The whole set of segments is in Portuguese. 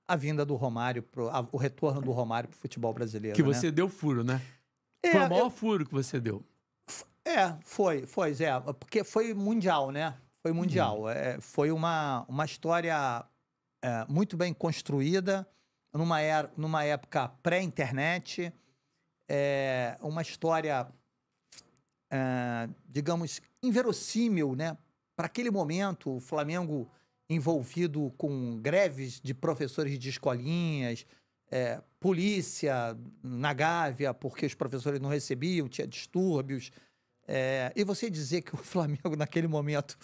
a vinda do Romário, o retorno do Romário para o futebol brasileiro. Que né? você deu furo, né? Foi o maior furo que você deu. Foi, Zé, porque foi mundial, né? Foi mundial. Foi uma história muito bem construída, numa época pré-internet, uma história, digamos, inverossímil, né? Para aquele momento, o Flamengo envolvido com greves de professores de escolinhas, polícia na Gávea, porque os professores não recebiam, tinha distúrbios. E você dizer que o Flamengo, naquele momento,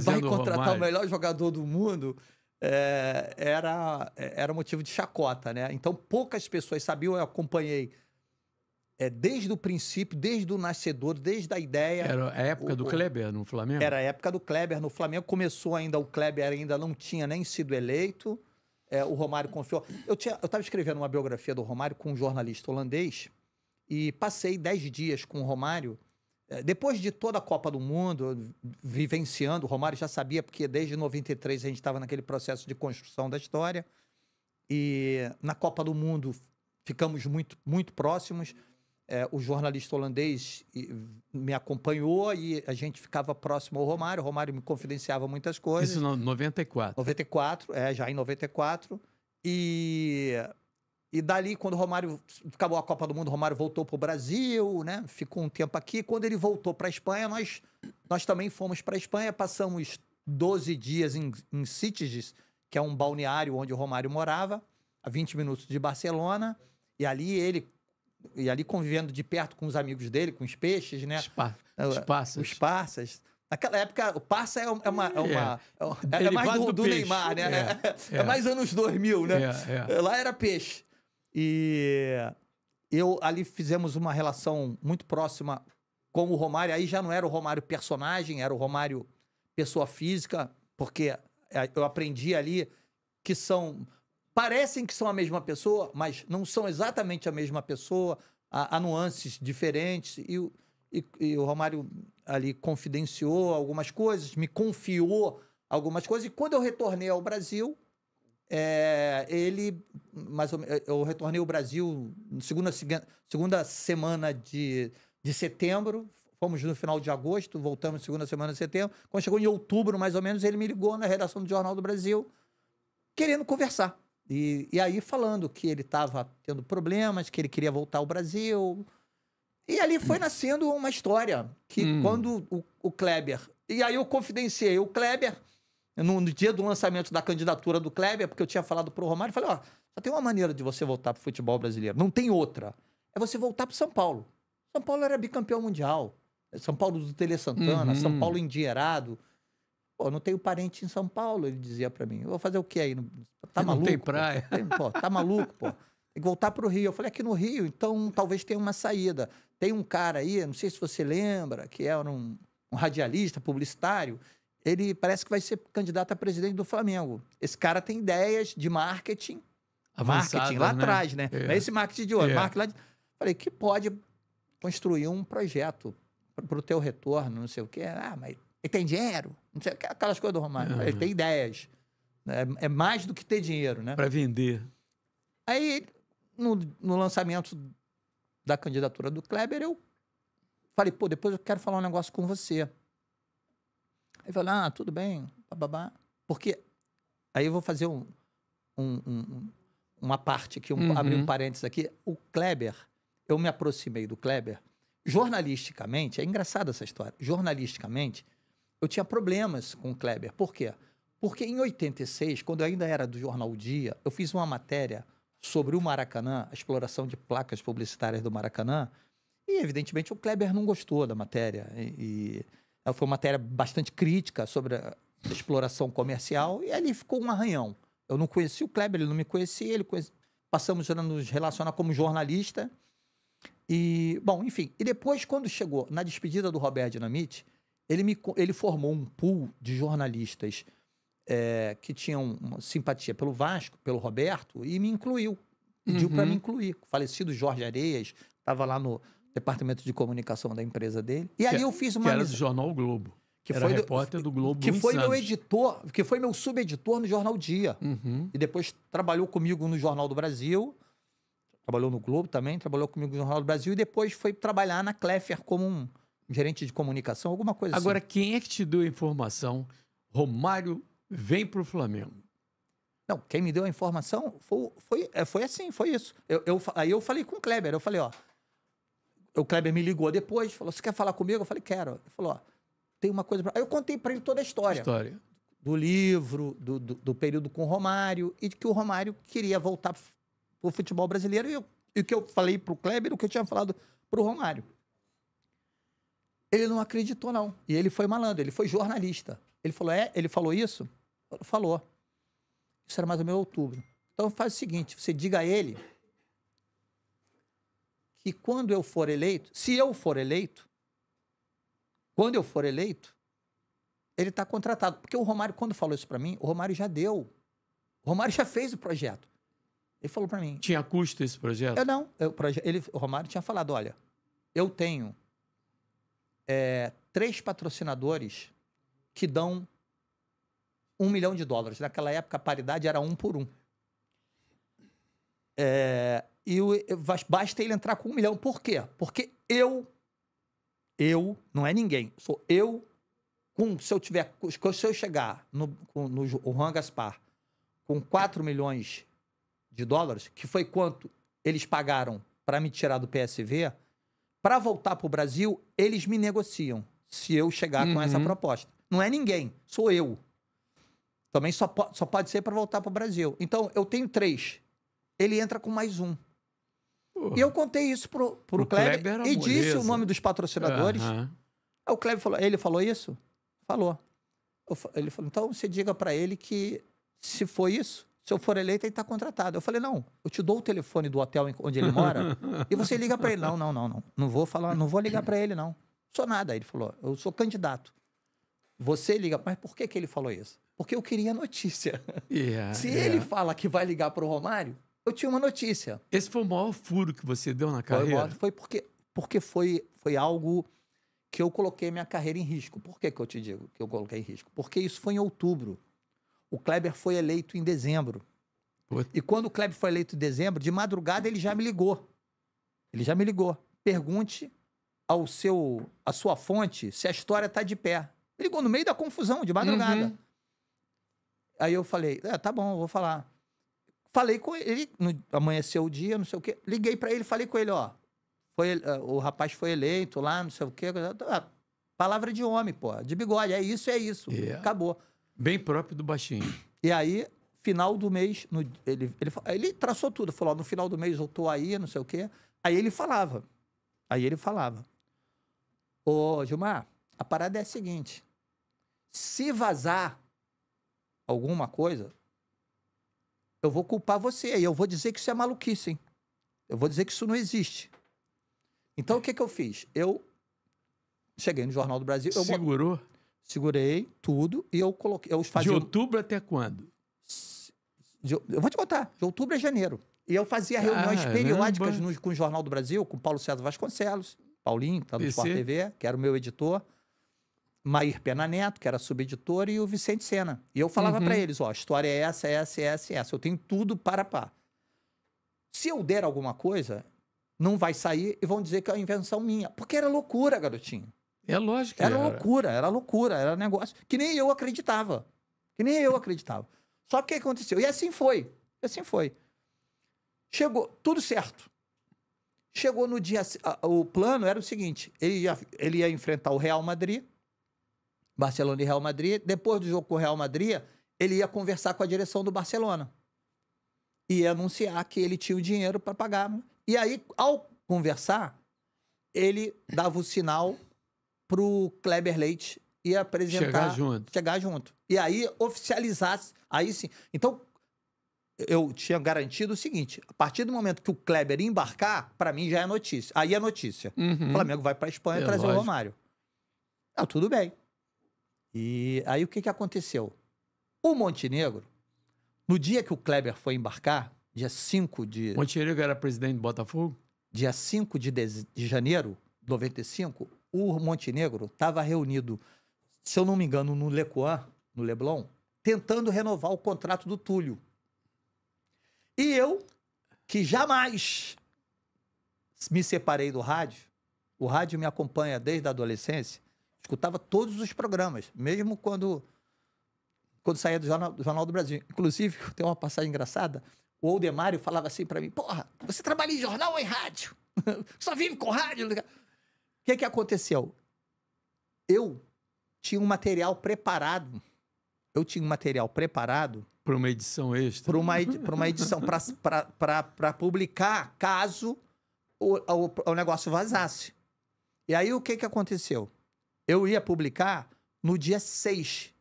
vai contratar o melhor jogador do mundo, era motivo de chacota, né? Então, poucas pessoas sabiam, eu acompanhei desde o princípio, desde o nascedor, desde a ideia. Era a época do Kleber no Flamengo? Era a época do Kleber no Flamengo. Começou ainda, o Kleber ainda não tinha nem sido eleito. O Romário confiou. Eu estava escrevendo uma biografia do Romário com um jornalista holandês e passei 10 dias com o Romário. Depois de toda a Copa do Mundo, vivenciando, o Romário já sabia, porque desde 93 a gente estava naquele processo de construção da história. E na Copa do Mundo ficamos muito, muito próximos. O jornalista holandês me acompanhou e a gente ficava próximo ao Romário. O Romário me confidenciava muitas coisas. Isso em 94. 94, já em 94. E dali, quando o Romário acabou a Copa do Mundo, o Romário voltou para o Brasil, né? Ficou um tempo aqui. Quando ele voltou para a Espanha, nós também fomos para a Espanha. Passamos 12 dias em Sitges, que é um balneário onde o Romário morava, a 20 minutos de Barcelona. E ali convivendo de perto com os amigos dele, com os peixes, né? Os pássas. Os pássas. Naquela época, o passa é mais do Neymar, né? É mais anos 2000, né? Lá era peixe. E ali fizemos uma relação muito próxima com o Romário. Aí já não era o Romário personagem, era o Romário pessoa física, porque eu aprendi ali que parecem que são a mesma pessoa, mas não são exatamente a mesma pessoa, há nuances diferentes, e o Romário ali confidenciou algumas coisas, me confiou algumas coisas, e quando eu retornei ao Brasil, eu retornei ao Brasil na segunda semana de setembro, fomos no final de agosto, voltamos na segunda semana de setembro, quando chegou em outubro, mais ou menos, ele me ligou na redação do Jornal do Brasil, querendo conversar. E aí falando que ele estava tendo problemas, que ele queria voltar ao Brasil. E ali foi nascendo uma história que quando o Kleber... E aí eu confidenciei o Kleber, no dia do lançamento da candidatura do Kleber, porque eu tinha falado para o Romário, falei, só tem uma maneira de você voltar para o futebol brasileiro, não tem outra. É você voltar para São Paulo. São Paulo era bicampeão mundial. São Paulo do Tele Santana, São Paulo endinheirado. Pô, não tenho parente em São Paulo, ele dizia pra mim. Eu vou fazer o quê aí? Tá maluco? Não tem praia. Tá maluco, pô. Tem que voltar pro Rio. Eu falei, aqui no Rio, então talvez tenha uma saída. Tem um cara aí, não sei se você lembra, que era um radialista, publicitário. Ele parece que vai ser candidato a presidente do Flamengo. Esse cara tem ideias de marketing. Marketing lá atrás, né? Não é esse marketing de hoje. Marketing lá de... Falei, que pode construir um projeto pro teu retorno, não sei o quê. Mas... ele tem dinheiro? Não sei, aquelas coisas do Romário. Ele tem ideias. É mais do que ter dinheiro, né? Para vender. Aí, no lançamento da candidatura do Kleber, eu falei, pô, depois eu quero falar um negócio com você. Aí ele falou, tudo bem, bababá. Porque aí eu vou fazer uma parte aqui, abrir um parênteses aqui. O Kleber, eu me aproximei do Kleber, jornalisticamente, é engraçada essa história, jornalisticamente, eu tinha problemas com o Kleber. Por quê? Porque em 86, quando eu ainda era do jornal O Dia, eu fiz uma matéria sobre o Maracanã, a exploração de placas publicitárias do Maracanã, e evidentemente o Kleber não gostou da matéria. E foi uma matéria bastante crítica sobre a exploração comercial, e ali ficou um arranhão. Eu não conhecia o Kleber, ele não me conhecia, passamos a nos relacionar como jornalista. E, bom, enfim. E depois, quando chegou na despedida do Roberto Dinamite, ele formou um pool de jornalistas que tinham uma simpatia pelo Vasco, pelo Roberto, e me incluiu. Pediu para me incluir. O falecido Jorge Areias estava lá no departamento de comunicação da empresa dele. E ali eu fiz uma... Que era do Jornal o Globo. Era repórter do Globo que foi muitos meu anos. editor, que foi meu subeditor no Jornal Dia. E depois trabalhou comigo no Jornal do Brasil. Trabalhou no Globo também, trabalhou comigo no Jornal do Brasil e depois foi trabalhar na Kleffer como um gerente de comunicação, alguma coisa Agora, assim. quem é que te deu a informação? Romário vem pro Flamengo. Não, quem me deu a informação foi assim, foi isso. Aí eu falei com o Kleber, eu falei, ó, o Kleber me ligou depois, falou, você quer falar comigo? Eu falei, quero. Ele falou, ó, tem uma coisa... Aí eu contei pra ele toda a história. Do livro, do período com o Romário, e de que o Romário queria voltar pro futebol brasileiro, e o que eu falei pro Kleber, o que eu tinha falado pro Romário. Ele não acreditou, não. E ele foi malandro, ele foi jornalista. Ele falou, ele falou isso? Falou. Isso era mais ou menos outubro. Então faz o seguinte, você diga a ele que quando eu for eleito, se eu for eleito, quando eu for eleito, ele está contratado. Porque o Romário, quando falou isso para mim, o Romário já deu. O Romário já fez o projeto. Ele falou para mim... Tinha custo esse projeto? Não. O Romário tinha falado, olha, eu tenho 3 patrocinadores que dão $1 milhão. Naquela época, a paridade era 1 por 1. Basta ele entrar com $1 milhão. Por quê? Porque eu, não é ninguém, sou eu, se eu chegar no Juan Gaspar com $4 milhões, que foi quanto eles pagaram para me tirar do PSV, para voltar para o Brasil, eles me negociam, se eu chegar com essa proposta. Não é ninguém, sou eu. Também só pode ser para voltar para o Brasil. Então, eu tenho 3. Ele entra com mais 1. E eu contei isso pro Kleber e disse o nome dos patrocinadores. Aí o Kleber falou, ele falou isso? Falou. Ele falou, então você diga para ele que se for isso, se eu for eleito, ele está contratado. Eu falei, não, eu te dou o telefone do hotel onde ele mora e você liga para ele. Não vou falar, não vou ligar para ele, não. Sou nada. Aí ele falou, eu sou candidato. Você liga, mas por que ele falou isso? Porque eu queria notícia. Se ele fala que vai ligar para o Romário, eu tinha uma notícia. Esse foi o maior furo que você deu na carreira? Foi porque foi algo que eu coloquei minha carreira em risco. Por que eu te digo que eu coloquei em risco? Porque isso foi em outubro. O Kleber foi eleito em dezembro. E quando o Kleber foi eleito em dezembro, de madrugada ele já me ligou. Pergunte a sua fonte se a história está de pé. Ele ligou no meio da confusão, de madrugada. Aí eu falei, tá bom, eu vou falar. Falei com ele, amanheceu o dia, não sei o quê. Liguei para ele, falei com ele, ó. O rapaz foi eleito lá, não sei o quê. Palavra de homem, pô, de bigode. É isso. Acabou. Bem próprio do baixinho. E aí, final do mês, ele traçou tudo. Falou, no final do mês eu tô aí, não sei o quê. Aí ele falava. Ô, Gilmar, a parada é a seguinte. Se vazar alguma coisa, eu vou culpar você. E eu vou dizer que isso é maluquice, hein? Eu vou dizer que isso não existe. Então, o que eu fiz? Eu cheguei no Jornal do Brasil... Segurou? Segurei tudo e eu coloquei... De outubro até quando? Eu vou te contar. De outubro a janeiro. E eu fazia reuniões periódicas com o Jornal do Brasil, com Paulo César Vasconcelos, Paulinho, que está no Sport TV, que era o meu editor, Mair Pena Neto, que era subeditor, e o Vicente Sena. E eu falava para eles, ó, a história é essa. Eu tenho tudo para pá. Se eu der alguma coisa, não vai sair e vão dizer que é uma invenção minha. Porque era loucura, garotinho. É lógico que era loucura, era negócio que nem eu acreditava. Só que o que aconteceu? E assim foi. Chegou, tudo certo. Chegou no dia... O plano era o seguinte, ele ia enfrentar o Real Madrid, Barcelona e Real Madrid. Depois do jogo com o Real Madrid, ele ia conversar com a direção do Barcelona. Ia anunciar que ele tinha o dinheiro para pagar. E aí, ao conversar, ele dava o sinal pro Kleber Leite e apresentar... Chegar junto. E aí, oficializasse. Aí sim. Então, eu tinha garantido o seguinte, a partir do momento que o Kleber embarcar, para mim já é notícia. Aí é notícia. O Flamengo vai para a Espanha trazer o Romário. Tudo bem. E aí o que aconteceu? O Montenegro, no dia que o Kleber foi embarcar, dia 5 de... Montenegro era presidente do Botafogo? Dia 5 de janeiro de 95, o Montenegro estava reunido se eu não me engano, no Lecoan, no Leblon, tentando renovar o contrato do Túlio. E eu, que jamais me separei do rádio, o rádio me acompanha desde a adolescência, escutava todos os programas, mesmo quando saía do Jornal do Brasil. Inclusive, tem uma passagem engraçada, o Oldemário falava assim para mim, porra, você trabalha em jornal ou em rádio? Só vive com rádio? O que aconteceu? Eu tinha um material preparado. Para uma edição extra. Para uma edição, para publicar caso o negócio vazasse. E aí, o que aconteceu? Eu ia publicar no dia 6,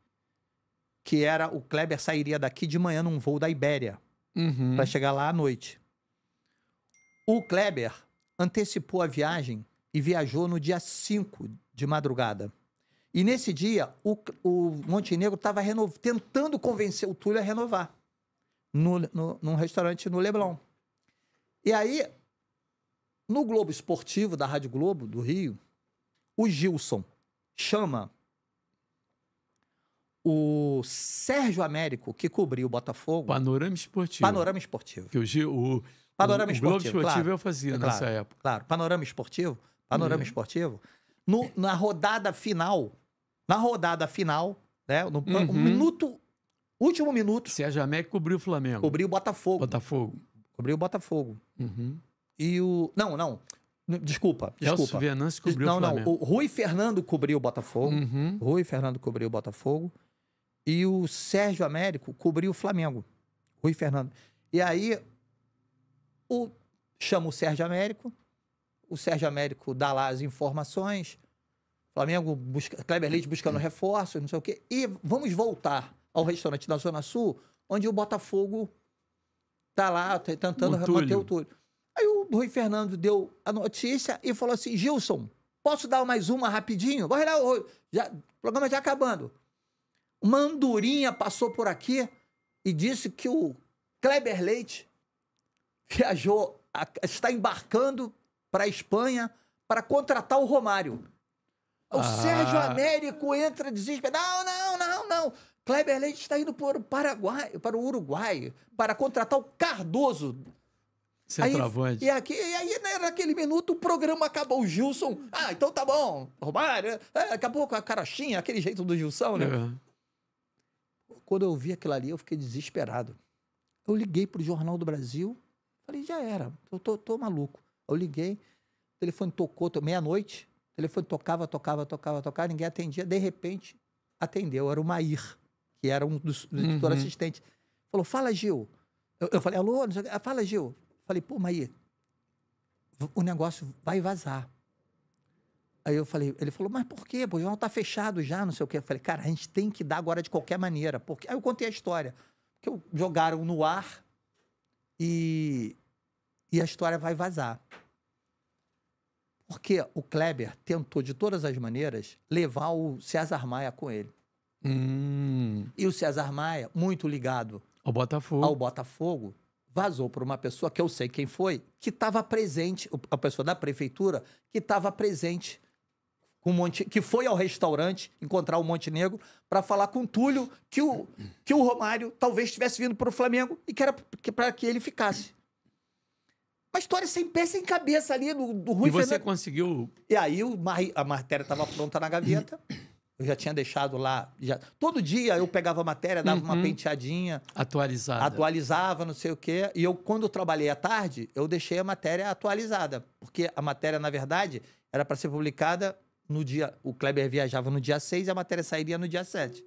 que era o Kleber sairia daqui de manhã num voo da Ibéria, para chegar lá à noite. O Kleber antecipou a viagem e viajou no dia 5 de madrugada. E nesse dia, o Montenegro estava tentando convencer o Túlio a renovar num restaurante no Leblon. E aí, no Globo Esportivo, da Rádio Globo, do Rio, o Gilson chama o Sérgio Américo, que cobriu o Botafogo. Panorama Esportivo. Panorama Esportivo. Que o Panorama Globo Esportivo, Esportivo claro, eu fazia nessa época. Claro, Panorama Esportivo. Na rodada final, né, no último minuto. Sérgio Américo cobriu o Flamengo. Cobriu o Botafogo. Cobriu o Botafogo. E o... Não. Desculpa. Elcio Venâncio cobriu o Flamengo. O Rui Fernando cobriu o Botafogo. Rui Fernando cobriu o Botafogo. E o Sérgio Américo cobriu o Flamengo. Rui Fernando. E aí, chama o Sérgio Américo. O Sérgio Américo dá lá as informações. Flamengo, Kleber Leite buscando reforços, não sei o quê. E vamos voltar ao restaurante da Zona Sul, onde o Botafogo tá lá tentando manter o Túlio. Aí o Rui Fernando deu a notícia e falou assim, Gilson, posso dar mais uma rapidinho? Vai lá, o programa já acabando. Uma andorinha passou por aqui e disse que o Kleber Leite está embarcando para a Espanha para contratar o Romário. O Sérgio Américo entra desesperado. Não. Kleber Leite está indo para o Paraguai, para o Uruguai, para contratar o Cardoso. Centroavante. E aí, naquele minuto, o programa acabou. O Gilson, então tá bom. Romário, acabou com a carochinha, aquele jeito do Gilson, né? Quando eu vi aquilo ali, eu fiquei desesperado. Eu liguei pro Jornal do Brasil, falei, já era, eu tô maluco. Eu liguei, o telefone tocou, meia-noite, o telefone tocava, ninguém atendia, de repente, atendeu, era o Maír, que era um dos editores assistentes. Falou, fala, Gil. Eu falei, alô, fala, Gil. Falei, pô, Maír, o negócio vai vazar. Aí eu falei, ele falou, mas por quê? O jornal tá fechado já, não sei o quê. Eu falei, cara, a gente tem que dar agora de qualquer maneira. Porque... Aí eu contei a história. Porque jogaram no ar e a história vai vazar. Porque o Kleber tentou, de todas as maneiras, levar o César Maia com ele. E o César Maia, muito ligado ao Botafogo, vazou para uma pessoa, que eu sei quem foi, que estava presente, a pessoa da prefeitura, que estava presente, que foi ao restaurante encontrar o Montenegro para falar com o Túlio que o Romário talvez tivesse vindo para o Flamengo e que era para que ele ficasse. Uma história sem pé, sem cabeça ali do Rui Fernando. E você Fernando. conseguiu... E aí a matéria estava pronta na gaveta. Eu já tinha deixado lá. Todo dia eu pegava a matéria, dava uma penteadinha. Atualizava, não sei o quê. E quando eu trabalhei à tarde, eu deixei a matéria atualizada. Porque a matéria, na verdade, era para ser publicada no dia... O Kleber viajava no dia 6 e a matéria sairia no dia 7.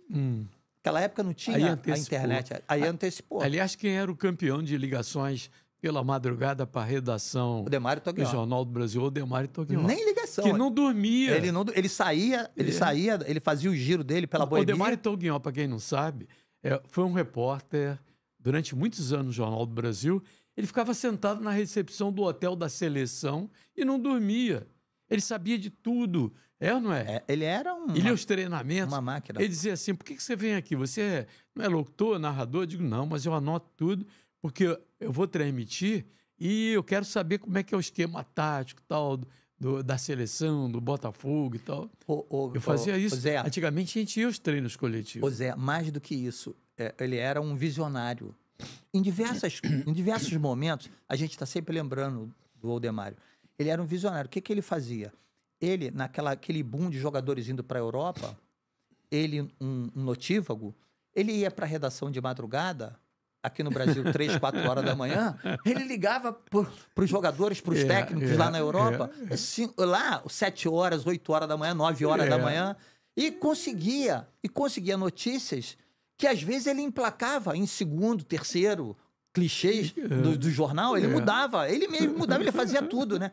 Naquela época não tinha a internet. Aí antecipou. Aliás, quem era o campeão de ligações pela madrugada para a redação do Jornal do Brasil, o Demário Toguion. Nem ligação. Que não dormia. Ele saía, ele fazia o giro dele pela boemia. O Demário Toguion, para quem não sabe, foi um repórter durante muitos anos no Jornal do Brasil. Ele ficava sentado na recepção do hotel da seleção e não dormia. Ele sabia de tudo. Ou não é? Ele era Ele ia aos treinamentos. Uma máquina. Ele dizia assim, por que você vem aqui? Você não é locutor, narrador? Eu digo, não, mas eu anoto tudo, porque eu vou transmitir e eu quero saber como é que é o esquema tático tal da seleção, do Botafogo e tal. Eu fazia isso. Zé, antigamente a gente ia aos treinos coletivos. Zé, mais do que isso, ele era um visionário. Em diversos momentos, a gente está sempre lembrando do Oldemário. Ele era um visionário. O que ele fazia? Ele, aquele boom de jogadores indo para a Europa, ele, um notívago, ele ia para a redação de madrugada, aqui no Brasil, 3, 4 horas da manhã, ele ligava para os jogadores, para os técnicos lá na Europa, lá, 7 horas, 8 horas da manhã, 9 horas da manhã, e conseguia notícias que às vezes ele emplacava em segundo, terceiro, clichês do jornal, ele mudava, ele mesmo mudava, ele fazia tudo, né?